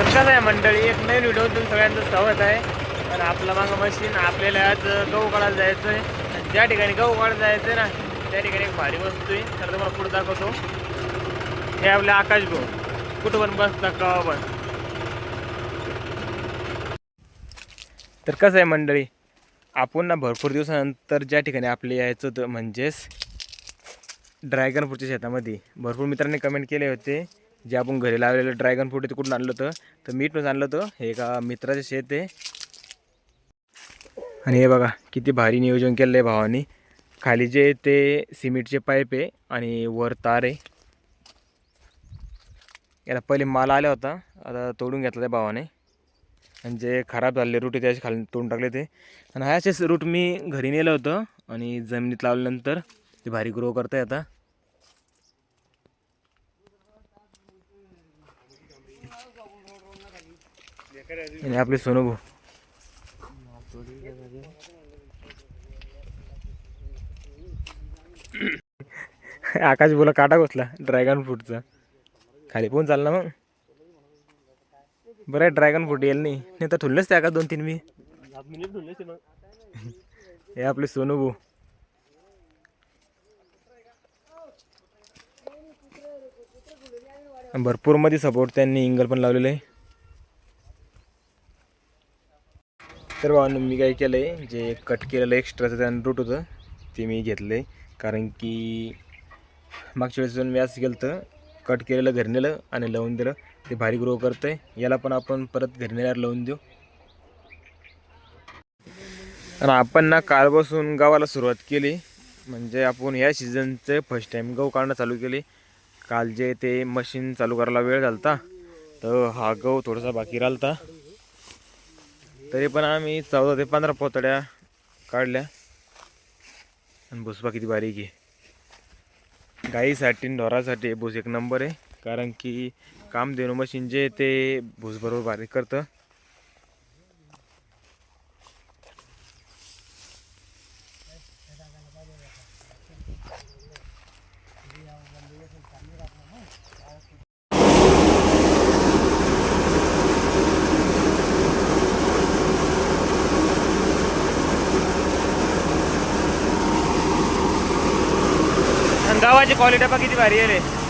कसं आहे मंडळी, एक नवीन व्हिडिओतून सगळ्यांचं स्वागत आहे. पण आपलं मागं मशीन आपल्याला आज गहू काढायला जायचं आहे. ज्या ठिकाणी गहू काढायला जायचं आहे ना, त्या ठिकाणी एक भारी वस्तू आहे. तर तुम्हाला पुढे दाखवतो. हे आपले आकाश भाऊ कुठं पण बसता कवा पण. तर कसं आहे मंडळी, आपण ना भरपूर दिवसानंतर ज्या ठिकाणी आपले यायचं होतं म्हणजेच ड्रॅगन फ्रूटच्या शेतामध्ये. भरपूर मित्रांनी कमेंट केले होते जे आपण घरी लावलेलं ड्रॅगन फ्रूट ते कुठून आणलं होतं. तर मी इथूनच आणलं होतं. हे एका मित्राचे शेत आहे आणि हे बघा किती भारी नियोजन केलं आहे भावानी. खाली जे ते सिमेंटचे पाईप आहे आणि वर तार आहे. याला पहिले माल आला होता, आता तोडून घेतला त्या भावाने. आणि जे खराब झालेले रूट आहे त्याचे खाली तोडून टाकले ते. आणि हा असेच रूट मी घरी नेलं होतं आणि जमिनीत लावल्यानंतर ते भारी ग्रो करताय आता. आणि आपले सोनू भाऊ आकाश बोला काटा घुसला ड्रॅगन फ्रूटचा. खाली पण चालला मग बरं. ड्रॅगन फ्रूट येईल नाही तर ठुललंच त्या का 2-3 मी. हे आपले सोनू भाऊ. भरपूर मध्ये सपोर्ट त्यांनी इंगल पण लावलेलं आहे. तर भावांनो मी काय केलं आहे, जे कट केलेलं एक्स्ट्राचं त्यानं रूट होतं ते मी घेतलं आहे. कारण की मागच्या वेळेस जाऊन व्यास गेलं तर कट केलेलं घरी नेलं आणि लावून दिलं. ते भारी ग्रो करतं आहे. याला पण आपण परत घरी नेल्यावर लावून देऊ. आणि आपण ना कालपासून गावाला सुरुवात केली. म्हणजे आपण ह्या सीझनचे फर्स्ट टाईम गहू काढणं चालू केली. काल जे ते मशीन चालू करायला वेळ झाला तर हा गहू थोडासा बाकी राहिला. तरी पण आम्ही 14 ते 15 पोतड्या काढल्या. आणि भुसबा किती बारीक आहे. गाईसाठी ढोरासाठी भूस एक नंबर आहे. कारण की काम देणं मशीन जे ते भूस बरोबर बारीक करतं. गावाची क्वालिटी बघा किती भारी आहे रे.